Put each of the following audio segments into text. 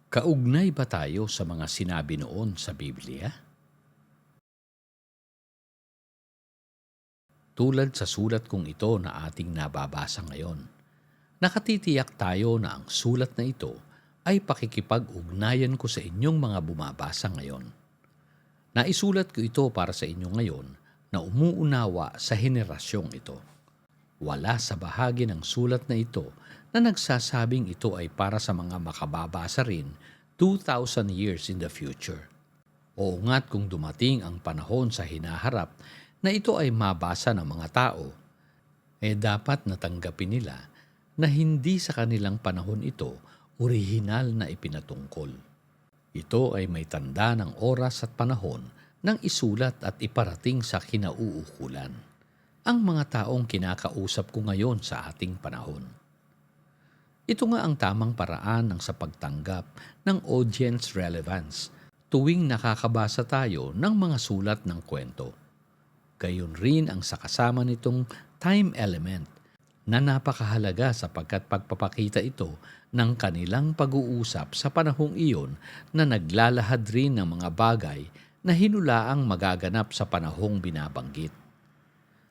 Kaugnay ba tayo sa mga sinabi noon sa Biblia? Tulad sa sulat kong ito na ating nababasa ngayon, nakatitiyak tayo na ang sulat na ito ay pakikipag-ugnayan ko sa inyong mga bumabasa ngayon. Naisulat ko ito para sa inyo ngayon na umuunawa sa henerasyong ito. Wala sa bahagi ng sulat na ito na nagsasabing ito ay para sa mga makababasa rin 2,000 years in the future. Oo nga't kung dumating ang panahon sa hinaharap na ito ay mabasa ng mga tao, dapat natanggapin nila na hindi sa kanilang panahon ito orihinal na ipinatungkol. Ito ay may tanda ng oras at panahon ng isulat at iparating sa kinauukulan. Ang mga taong kinakausap ko ngayon sa ating panahon. Ito nga ang tamang paraan ng sa pagtanggap ng audience relevance tuwing nakakabasa tayo ng mga sulat ng kwento. Gayon rin ang sa kasama nitong time element na napakahalaga sapagkat pagpapakita ito ng kanilang pag-uusap sa panahong iyon na naglalahad rin ng mga bagay na hinulaang magaganap sa panahong binabanggit.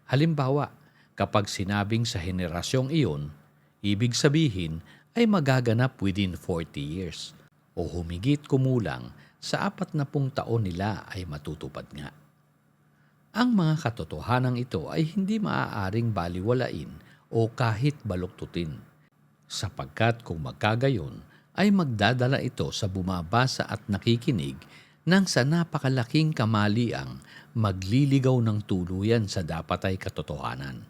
Halimbawa, kapag sinabing sa henerasyong iyon, ibig sabihin ay magaganap within 40 years o humigit kumulang sa 40 taon nila ay matutupad nga. Ang mga katotohanan ito ay hindi maaaring baliwalain o kahit baluktutin, sapagkat kung magkagayon ay magdadala ito sa bumabasa at nakikinig ng sa napakalaking kamaliang magliligaw ng tuluyan sa dapat ay katotohanan.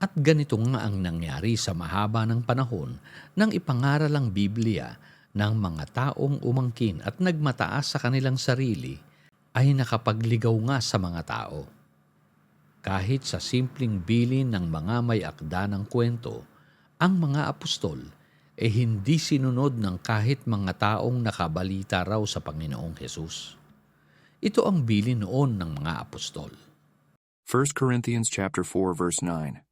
At ganito nga ang nangyari sa mahaba ng panahon nang ipangaral ang Biblia ng mga taong umangkin at nagmataas sa kanilang sarili ay nakapagligaw nga sa mga tao. Kahit sa simpleng bilin ng mga may akda ng kwento, ang mga apostol hindi sinunod ng kahit mga taong nakabalita raw sa Panginoong Hesus. Ito ang bilin noon ng mga apostol. 1 Corinthians chapter 4 verse 9.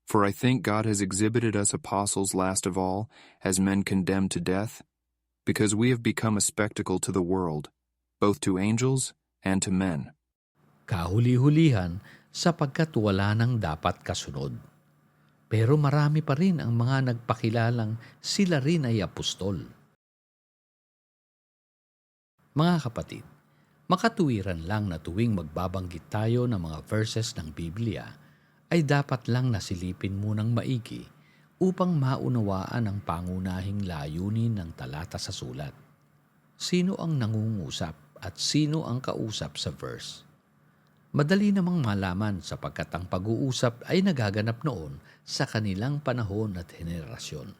For I think God has exhibited us apostles last of all, as men condemned to death, because we have become a spectacle to the world, both to angels and to men. Kahuli-hulihan sapagkat wala nang dapat kasunod. Pero marami pa rin ang mga nagpakilalang sila rin ay apostol. Mga kapatid, makatuwiran lang na tuwing magbabanggit tayo ng mga verses ng Biblia, ay dapat lang nasilipin munang maigi upang maunawaan ang pangunahing layunin ng talata sa sulat. Sino ang nangungusap at sino ang kausap sa verse? Madali namang malaman sapagkat ang pag-uusap ay nagaganap noon sa kanilang panahon at henerasyon.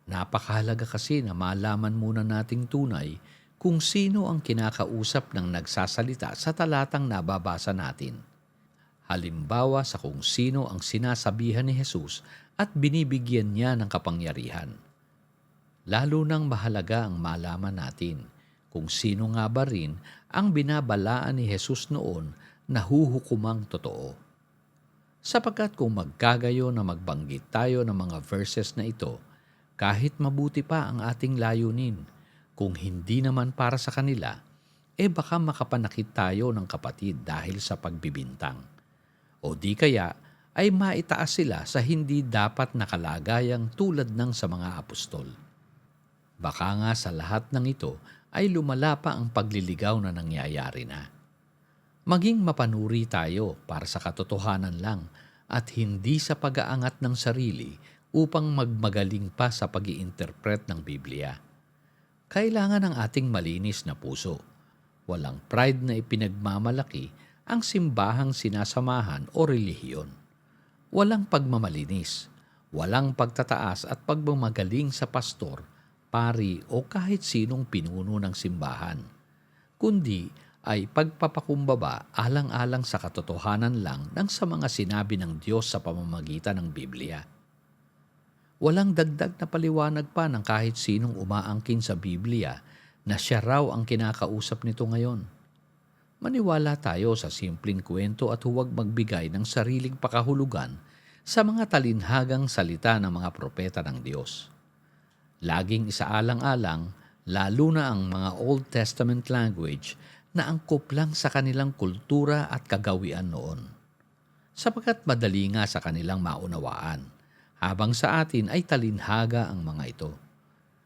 Napakahalaga kasi na malaman muna nating tunay kung sino ang kinakausap ng nagsasalita sa talatang nababasa natin. Halimbawa sa kung sino ang sinasabihan ni Jesus at binibigyan niya ng kapangyarihan. Lalo nang mahalaga ang malaman natin kung sino nga ba rin ang binabalaan ni Jesus noon na huhukumang totoo. Sapagkat kung magkagayo na magbanggit tayo ng mga verses na ito, kahit mabuti pa ang ating layunin, kung hindi naman para sa kanila, baka makapanakit tayo ng kapatid dahil sa pagbibintang. O di kaya ay maitaas sila sa hindi dapat nakalagayang tulad ng sa mga apostol. Baka nga sa lahat ng ito ay lumala pa ang pagliligaw na nangyayari na. Maging mapanuri tayo para sa katotohanan lang at hindi sa pag-aangat ng sarili upang magmagaling pa sa pag-iinterpret ng Biblia. Kailangan ng ating malinis na puso. Walang pride na ipinagmamalaki ang simbahang sinasamahan o relihiyon. Walang pagmamalinis, walang pagtataas at pagmamagaling sa pastor, pari o kahit sinong pinuno ng simbahan, kundi ay pagpapakumbaba alang-alang sa katotohanan lang ng sa mga sinabi ng Diyos sa pamamagitan ng Biblia. Walang dagdag na paliwanag pa ng kahit sinong umaangkin sa Biblia na siya raw ang kinakausap nito ngayon. Maniwala tayo sa simpleng kwento at huwag magbigay ng sariling pakahulugan sa mga talinhagang salita ng mga propeta ng Diyos. Laging isaalang-alang, lalo na ang mga Old Testament language na angkop lang sa kanilang kultura at kagawian noon. Sapagkat madali nga sa kanilang maunawaan, habang sa atin ay talinhaga ang mga ito.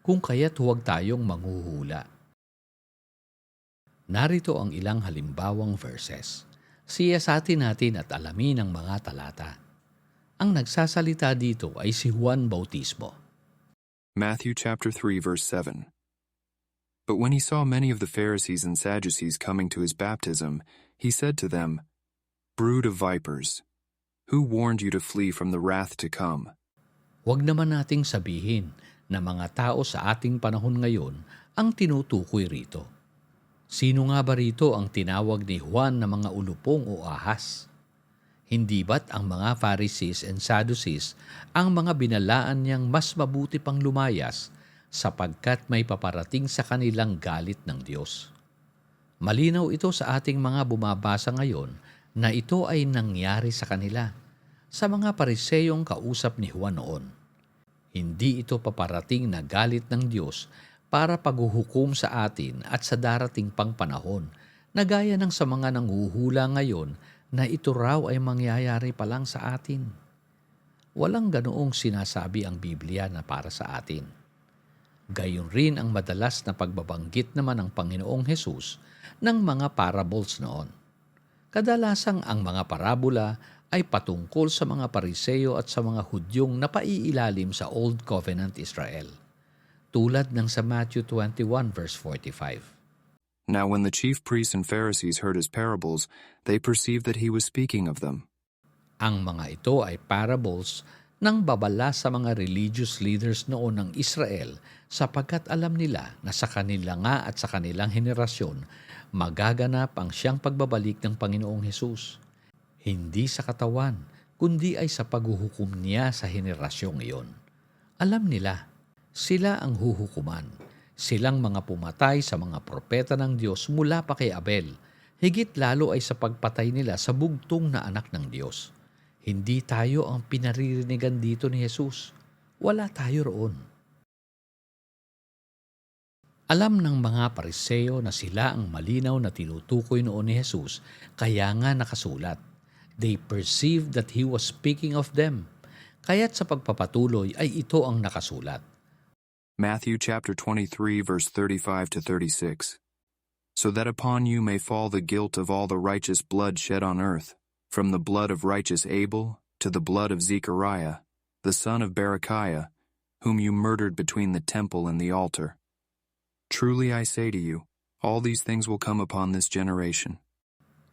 Kung kaya't huwag tayong manghuhula. Narito ang ilang halimbawang verses. Siyasatin natin at alamin ang mga talata. Ang nagsasalita dito ay si Juan Bautismo. Matthew chapter 3 verse 7. But when he saw many of the Pharisees and Sadducees coming to his baptism, he said to them, Brood of vipers, who warned you to flee from the wrath to come? Huwag naman nating sabihin na mga tao sa ating panahon ngayon ang tinutukoy rito. Sino nga ba rito ang tinawag ni Juan na mga ulupong o ahas? Hindi ba't ang mga Pharisees and Sadducees ang mga binalaan niyang mas mabuti pang lumayas sapagkat may paparating sa kanilang galit ng Diyos? Malinaw ito sa ating mga bumabasa ngayon na ito ay nangyari sa kanila, sa mga Pariseyong kausap ni Juan noon. Hindi ito paparating na galit ng Diyos para paghuhukom sa atin at sa darating pang panahon, na gaya ng sa mga nanghuhula ngayon na ito raw ay mangyayari pa lang sa atin. Walang ganoong sinasabi ang Biblia na para sa atin. Gayon rin ang madalas na pagbabanggit naman ng Panginoong Hesus ng mga parables noon. Kadalasang ang mga parabola ay patungkol sa mga Pariseyo at sa mga Hudyong napaiilalim sa Old Covenant Israel, tulad ng sa Matthew 21 verse 45. Now when the chief priests and Pharisees heard his parables, they perceived that he was speaking of them. Ang mga ito ay parables ng babala sa mga religious leaders noon ng Israel, sapagkat alam nila na sa kanila nga at sa kanilang henerasyon magaganap ang siyang pagbabalik ng Panginoong Hesus. Hindi sa katawan, kundi ay sa paghuhukom niya sa henerasyong iyon. Alam nila, sila ang huhukuman. Silang mga pumatay sa mga propeta ng Diyos mula pa kay Abel, higit lalo ay sa pagpatay nila sa bugtong na anak ng Diyos. Hindi tayo ang pinaririnig dito ni Jesus. Wala tayo roon. Alam ng mga Pariseo na sila ang malinaw na tinutukoy noon ni Jesus, kaya nga nakasulat. They perceived that He was speaking of them. Kaya't sa pagpapatuloy ay ito ang nakasulat. Matthew chapter 23 verse 35 to 36. So that upon you may fall the guilt of all the righteous blood shed on earth, from the blood of righteous Abel to the blood of Zechariah, the son of Berechiah, whom you murdered between the temple and the altar. Truly I say to you, all these things will come upon this generation.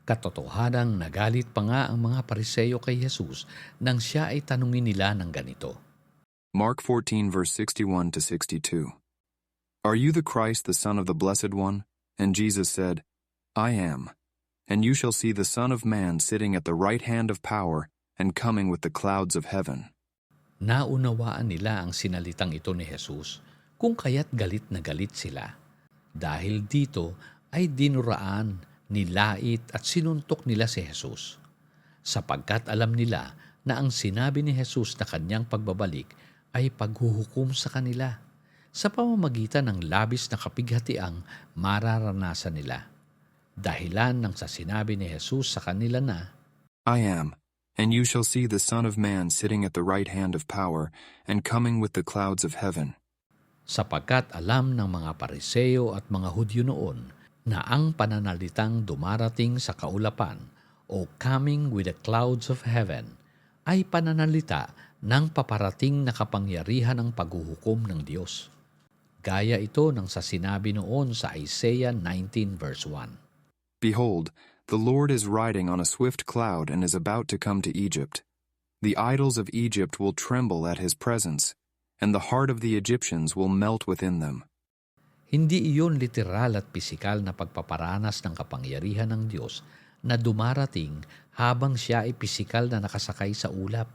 Katotohanang nagalit pa nga ang mga Pariseo kay Jesus nang siya ay tanungin nila ng ganito. Mark 14 verse 61 to 62. Are you the Christ, the Son of the Blessed One? And Jesus said, I am. And you shall see the Son of Man sitting at the right hand of power and coming with the clouds of heaven. Naunawaan nila ang sinalitang ito ni Jesus, kung kaya't galit na galit sila. Dahil dito ay dinuraan, nilait at sinuntok nila si Jesus. Sapagkat alam nila na ang sinabi ni Jesus na kanyang pagbabalik ay paghuhukom sa kanila sa pamamagitan ng labis na kapighatiang mararanasan nila. Dahilan ng sa sinabi ni Jesus sa kanila na, I am, and you shall see the Son of Man sitting at the right hand of power and coming with the clouds of heaven. Sapagkat alam ng mga Pariseo at mga Hudyo noon na ang pananalitang dumarating sa kaulapan o coming with the clouds of heaven ay pananalita ng paparating na kapangyarihan ng paghuhukom ng Diyos. Gaya ito ng sa sinabi noon sa Isaiah 19 verse 1. Behold, the Lord is riding on a swift cloud and is about to come to Egypt. The idols of Egypt will tremble at his presence, and the heart of the Egyptians will melt within them. Hindi iyon literal at pisikal na pagpaparanas ng kapangyarihan ng Diyos na dumarating habang siya ay pisikal na nakasakay sa ulap.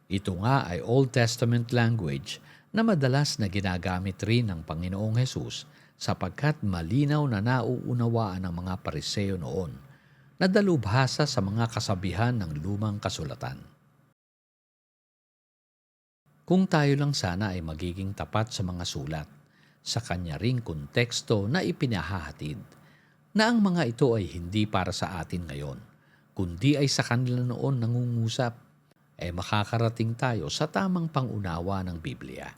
Ito nga ay Old Testament language na madalas na ginagamit rin ng Panginoong Hesus sapagkat malinaw na nauunawaan ng mga Pariseo noon na dalubhasa sa mga kasabihan ng lumang kasulatan. Kung tayo lang sana ay magiging tapat sa mga sulat, sa kanya ring konteksto na ipinahahatid, na ang mga ito ay hindi para sa atin ngayon, kundi ay sa kanila noon nangungusap, makakarating tayo sa tamang pangunawa ng Biblia.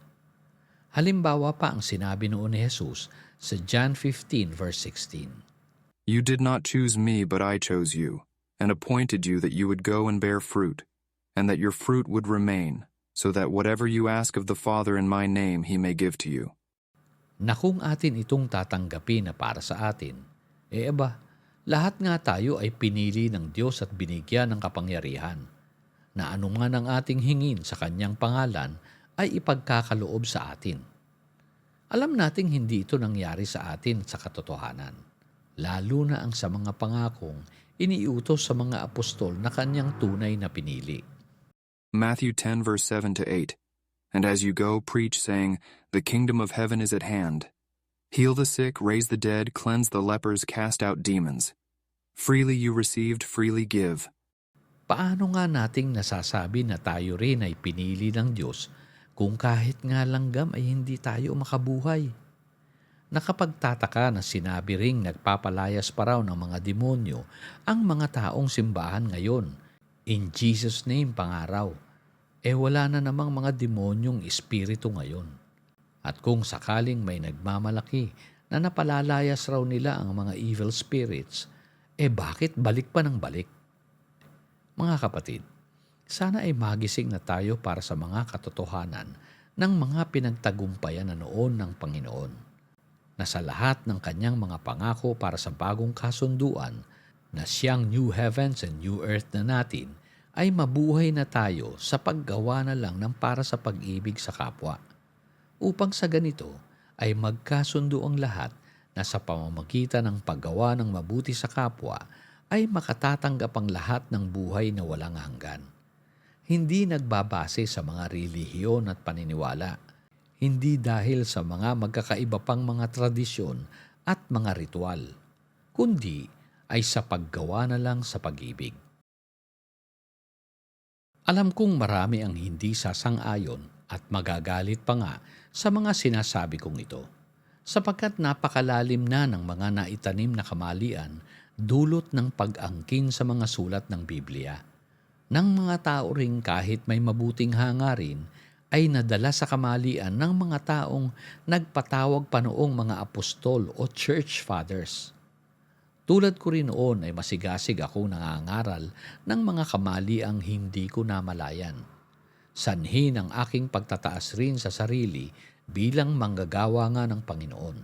Halimbawa pa ang sinabi noon ni Jesus sa John 15 verse 16. You did not choose me, but I chose you, and appointed you that you would go and bear fruit, and that your fruit would remain, so that whatever you ask of the Father in my name he may give to you. Na kung atin itong tatanggapin na para sa atin, lahat nga tayo ay pinili ng Diyos at binigyan ng kapangyarihan, na anuman ang ating hingin sa kanyang pangalan ay ipagkakaloob sa atin. Alam nating hindi ito nangyari sa atin sa katotohanan, lalo na ang sa mga pangakong iniutos sa mga apostol na kanyang tunay na pinili. Matthew 10 verse 7 to 8. And as you go, preach, saying, The kingdom of heaven is at hand. Heal the sick, raise the dead, cleanse the lepers, cast out demons. Freely you received, freely give. Paano nga nating nasasabi na tayo rin ay pinili ng Diyos kung kahit nga langgam ay hindi tayo makabuhay? Nakapagtataka na sinabi ring nagpapalayas pa raw ng mga demonyo ang mga taong simbahan ngayon. In Jesus' name pangaraw. Wala na namang mga demonyong espiritu ngayon. At kung sakaling may nagmamalaki na napalalayas raw nila ang mga evil spirits, bakit balik pa ng balik? Mga kapatid, sana ay magising na tayo para sa mga katotohanan ng mga pinagtagumpayan na noon ng Panginoon, na sa lahat ng kanyang mga pangako para sa bagong kasunduan na siyang new heavens and new earth na natin, ay mabuhay na tayo sa paggawa na lang ng para sa pag-ibig sa kapwa. Upang sa ganito ay magkasundo ang lahat na sa pamamagitan ng paggawa ng mabuti sa kapwa ay makatatanggap ang lahat ng buhay na walang hanggan. Hindi nagbabase sa mga relihiyon at paniniwala, hindi dahil sa mga magkakaiba pang mga tradisyon at mga ritual, kundi ay sa paggawa na lang sa pag-ibig. Alam kong marami ang hindi sasang-ayon at magagalit pa nga sa mga sinasabi kong ito, sapagkat napakalalim na ng mga naitanim na kamalian dulot ng pag-angkin sa mga sulat ng Biblia. Nang mga tao ring kahit may mabuting hangarin ay nadala sa kamalian ng mga taong nagpatawag pa noong mga apostol o church fathers. Tulad ko rin noon ay masigasig akong nangangaral ng mga kamaliang hindi ko namalayan. Sanhi ng aking pagtataas rin sa sarili bilang manggagawa nga ng Panginoon.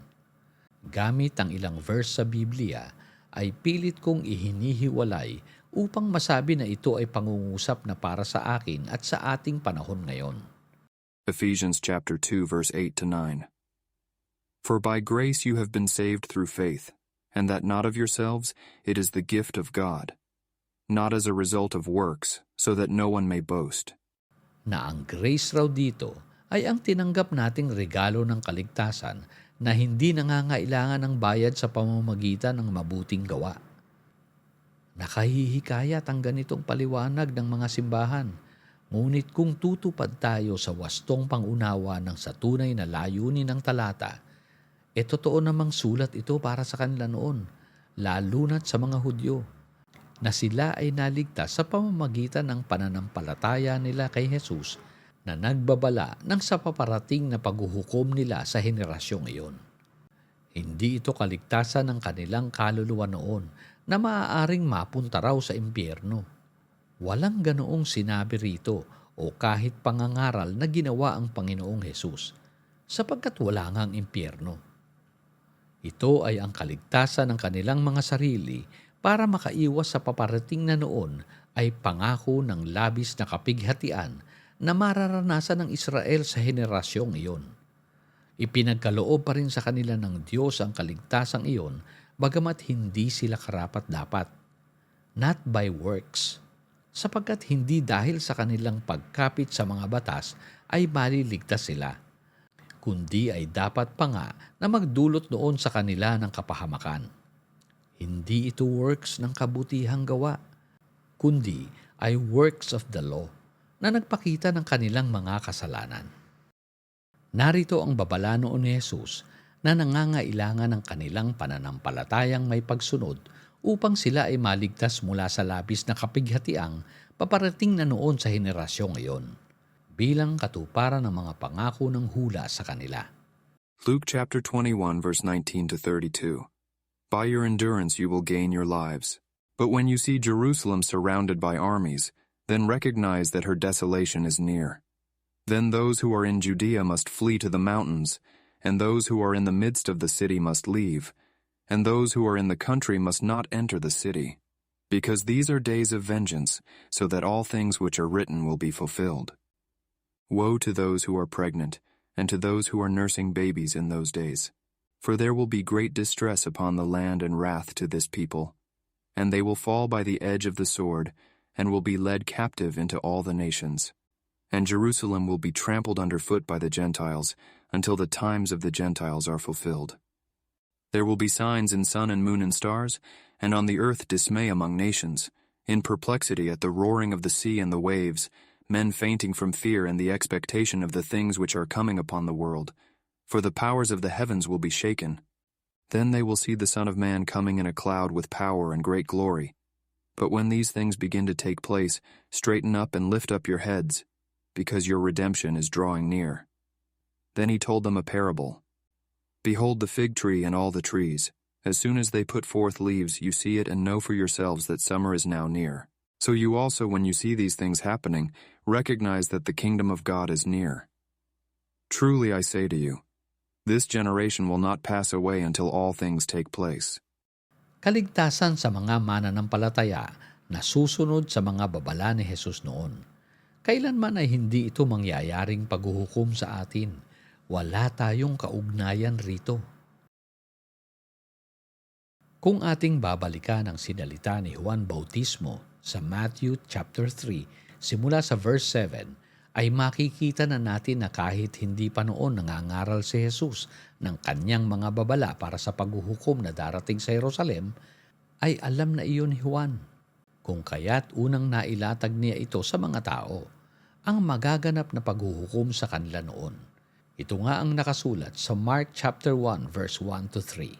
Gamit ang ilang verse sa Biblia ay pilit kong ihinihiwalay upang masabi na ito ay pangungusap na para sa akin at sa ating panahon ngayon. Ephesians chapter 2 verse 8 to 9. For by grace you have been saved through faith, and that not of yourselves, it is the gift of God, not as a result of works, so that no one may boast. Na ang grace raw dito ay ang tinanggap nating regalo ng kaligtasan na hindi nangangailangan ng bayad sa pamamagitan ng mabuting gawa. Nakahihikayat ang ganitong paliwanag ng mga simbahan, ngunit kung tutupad tayo sa wastong pangunawa ng sa tunay na layunin ng talata, totoo namang sulat ito para sa kanila noon, lalo na't sa mga Hudyo, na sila ay naligtas sa pamamagitan ng pananampalataya nila kay Jesus na nagbabala ng sa paparating na paghuhukom nila sa henerasyong iyon. Hindi ito kaligtasan ng kanilang kaluluwa noon na maaaring mapunta raw sa impyerno. Walang ganoong sinabi rito o kahit pangangaral na ginawa ang Panginoong Hesus, sapagkat wala ngang impyerno. Ito ay ang kaligtasan ng kanilang mga sarili para makaiwas sa paparating na noon ay pangako ng labis na kapighatian na mararanasan ng Israel sa henerasyong iyon. Ipinagkaloob pa rin sa kanila ng Diyos ang kaligtasang iyon bagamat hindi sila karapat-dapat, not by works, sapagkat hindi dahil sa kanilang pagkapit sa mga batas ay maliligtas sila, kundi ay dapat pa nga na magdulot noon sa kanila ng kapahamakan. Hindi ito works ng kabutihang gawa, kundi ay works of the law, na nagpakita ng kanilang mga kasalanan. Narito ang babala noon ni Jesus na nangangailangan ng kanilang pananampalatayang may pagsunod upang sila ay maligtas mula sa labis na kapighatiang paparating na noon sa henerasyong ngayon, bilang katuparan ng mga pangako ng hula sa kanila. Luke chapter 21 verse 19 to 32. By your endurance you will gain your lives. But when you see Jerusalem surrounded by armies, then recognize that her desolation is near. Then those who are in Judea must flee to the mountains, and those who are in the midst of the city must leave, and those who are in the country must not enter the city, because these are days of vengeance, so that all things which are written will be fulfilled. Woe to those who are pregnant, and to those who are nursing babies in those days. For there will be great distress upon the land and wrath to this people, and they will fall by the edge of the sword, and will be led captive into all the nations. And Jerusalem will be trampled underfoot by the Gentiles, until the times of the Gentiles are fulfilled. There will be signs in sun and moon and stars, and on the earth dismay among nations, in perplexity at the roaring of the sea and the waves, men fainting from fear and the expectation of the things which are coming upon the world. For the powers of the heavens will be shaken. Then they will see the Son of Man coming in a cloud with power and great glory. But when these things begin to take place, straighten up and lift up your heads, because your redemption is drawing near. Then he told them a parable. Behold the fig tree and all the trees. As soon as they put forth leaves, you see it and know for yourselves that summer is now near. So you also, when you see these things happening, recognize that the kingdom of God is near. Truly I say to you, this generation will not pass away until all things take place. Kaligtasan sa mga mananampalataya na susunod sa mga babala ni Jesus noon. Kailanman ay hindi ito mangyayaring paghuhukom sa atin. Wala tayong kaugnayan rito. Kung ating babalikan ang sinalita ni Juan Bautismo sa Matthew chapter 3, simula sa verse 7, ay makikita na natin na kahit hindi pa noon nangangaral si Jesus ng kanyang mga babala para sa paghuhukom na darating sa Jerusalem, ay alam na iyon ni Juan. Kung kaya't unang nailatag niya ito sa mga tao, ang magaganap na paghuhukom sa kanila noon. Ito nga ang nakasulat sa Mark chapter 1 verse 1 to 3.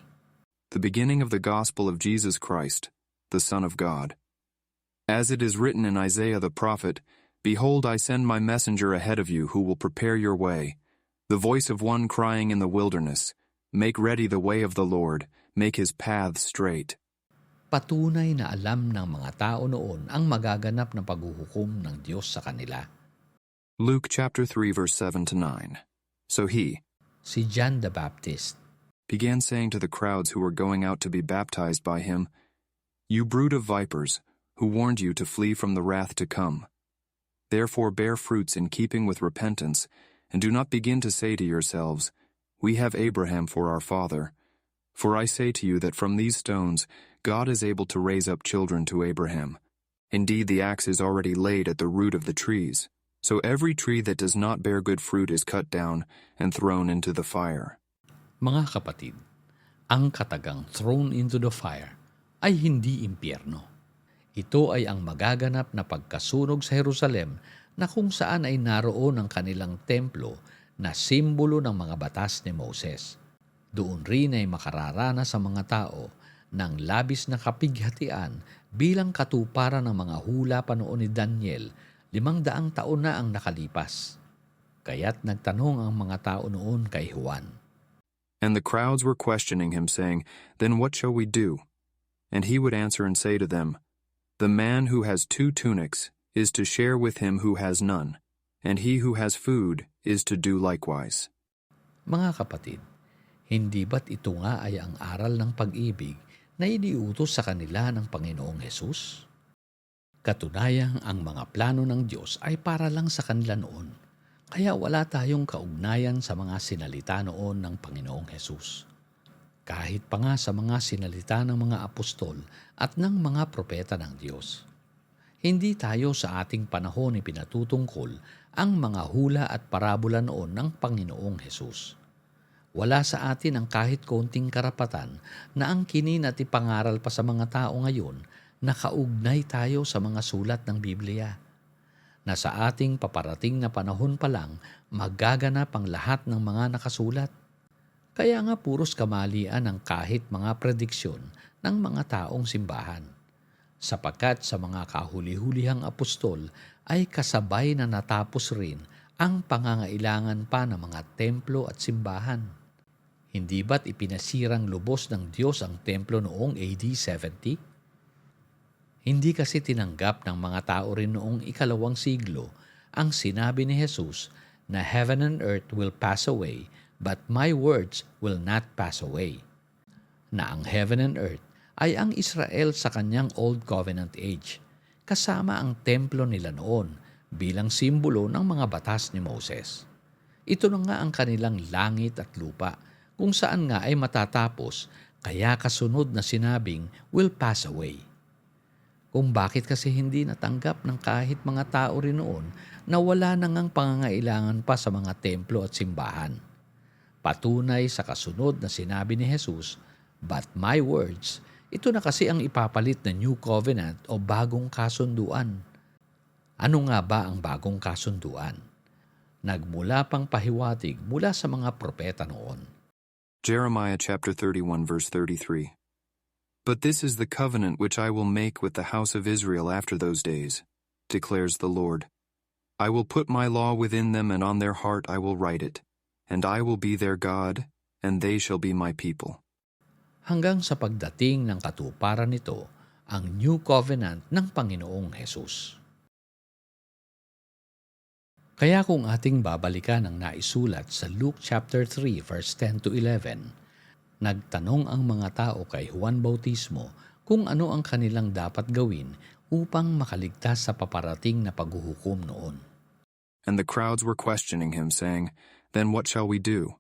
The beginning of the gospel of Jesus Christ, the Son of God. As it is written in Isaiah the prophet, Behold, I send my messenger ahead of you who will prepare your way. The voice of one crying in the wilderness, Make ready the way of the Lord, make his paths straight. Patunay na alam ng mga tao noon ang magaganap na paghuhukom ng Diyos sa kanila. Luke chapter 3 verse 7 to 9. So he, Si John the Baptist, began saying to the crowds who were going out to be baptized by him, You brood of vipers, who warned you to flee from the wrath to come. Therefore bear fruits in keeping with repentance, and do not begin to say to yourselves, We have Abraham for our father. For I say to you that from these stones God is able to raise up children to Abraham. Indeed, the axe is already laid at the root of the trees. So every tree that does not bear good fruit is cut down and thrown into the fire. mga kapatid, ang katagang thrown into the fire ay hindi impyerno. Ito ay ang magaganap na pagkasunog sa Jerusalem na kung saan ay naroon ang kanilang templo na simbolo ng mga batas ni Moses. Doon rin ay makararanas sa mga tao ng labis na kapighatian bilang katuparan ng mga hula pa noon ni Daniel 500 taon na ang nakalipas. Kaya't nagtanong ang mga tao noon kay Juan. And the crowds were questioning him, saying, Then what shall we do? And he would answer and say to them, The man who has 2 tunics is to share with him who has none, and he who has food is to do likewise. Mga kapatid, hindi ba't ito nga ay ang aral ng pag-ibig na iniutos sa kanila ng Panginoong Hesus? Katunayan, ang mga plano ng Diyos ay para lang sa kanila noon, kaya wala tayong kaugnayan sa mga sinalita noon ng Panginoong Hesus. Kahit pa nga sa mga sinalita ng mga apostol at ng mga propeta ng Diyos. Hindi tayo sa ating panahon ipinatutungkol ang mga hula at parabola noon ng Panginoong Hesus. Wala sa atin ang kahit konting karapatan na ang kinin at ipangaral pa sa mga tao ngayon na kaugnay tayo sa mga sulat ng Biblia. na sa ating paparating na panahon pa lang magaganap ang lahat ng mga nakasulat. Kaya nga puros kamalian ang kahit mga prediksyon ng mga taong simbahan. Sapagkat sa mga kahuli-hulihang apostol ay kasabay na natapos rin ang pangangailangan pa ng mga templo at simbahan. Hindi ba't ipinasirang lubos ng Diyos ang templo noong AD 70? Hindi kasi tinanggap ng mga tao rin noong ikalawang siglo ang sinabi ni Jesus na heaven and earth will pass away, but my words will not pass away. Na ang heaven and earth ay ang Israel sa kanyang Old Covenant age, kasama ang templo nila noon bilang simbolo ng mga batas ni Moses. Ito na nga ang kanilang langit at lupa, kung saan nga ay matatapos, kaya kasunod na sinabing will pass away. Kung bakit kasi hindi natanggap ng kahit mga tao rin noon na wala na ngang pangangailangan pa sa mga templo at simbahan. Patunay sa kasunod na sinabi ni Jesus, but my words, ito na kasi ang ipapalit na New Covenant o bagong kasunduan. Ano nga ba ang bagong kasunduan? Nagmula pang pahiwatig mula sa mga propeta noon. Jeremiah chapter 31 verse 33. But this is the covenant which I will make with the house of Israel after those days, declares the Lord. I will put my law within them, and on their heart I will write it, and I will be their God, and they shall be my people. Hanggang sa pagdating ng katuparan nito, ang New Covenant ng Panginoong Hesus. Kaya kung ating babalikan ang naisulat sa Luke chapter 3 verse 10 to 11, nagtanong ang mga tao kay Juan Bautismo kung ano ang kanilang dapat gawin upang makaligtas sa paparating na paghuhukom noon. And the crowds were questioning him, saying, Then what shall we do?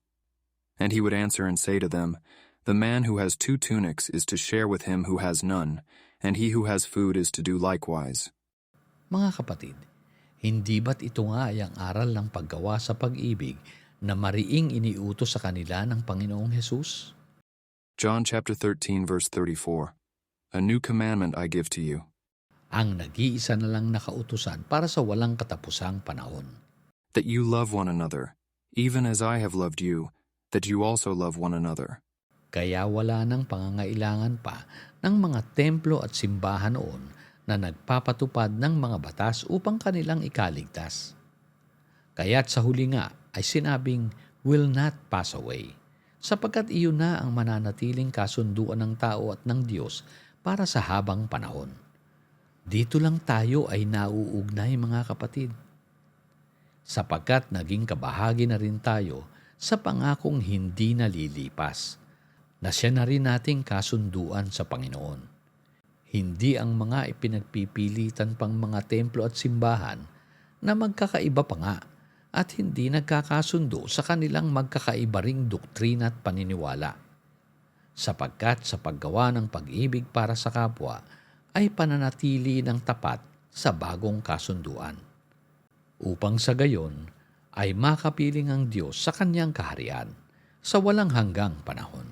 And he would answer and say to them, The man who has 2 tunics is to share with him who has none, and he who has food is to do likewise. Mga kapatid, hindi ba't ito nga ay ang aral ng paggawa sa pag-ibig na mariing iniutos sa kanila ng Panginoong Hesus? John chapter 13 verse 34. A new commandment I give to you, Ang nag-iisa na lang nakautusan para sa walang katapusang panahon. that you love one another, even as I have loved you, that you also love one another. Kaya wala nang pangangailangan pa ng mga templo at simbahan noon na nagpapatupad ng mga batas upang kanilang ikaligtas. Kaya't sa huli nga ay sinabing will not pass away, sapagkat iyon na ang mananatiling kasunduan ng tao at ng Diyos para sa habang panahon. Dito lang tayo ay nauugnay, mga kapatid. Sapagkat naging kabahagi na rin tayo sa pangakong hindi nalilipas, na siya na rin nating kasunduan sa Panginoon. Hindi ang mga ipinagpipilitan pang mga templo at simbahan na magkakaiba pa nga at hindi nagkakasundo sa kanilang magkakaiba ring doktrina at paniniwala. Sapagkat sa paggawa ng pag-ibig para sa kapwa ay pananatili ng tapat sa bagong kasunduan. Upang sa gayon ay makapiling ang Diyos sa kanyang kaharian sa walang hanggang panahon.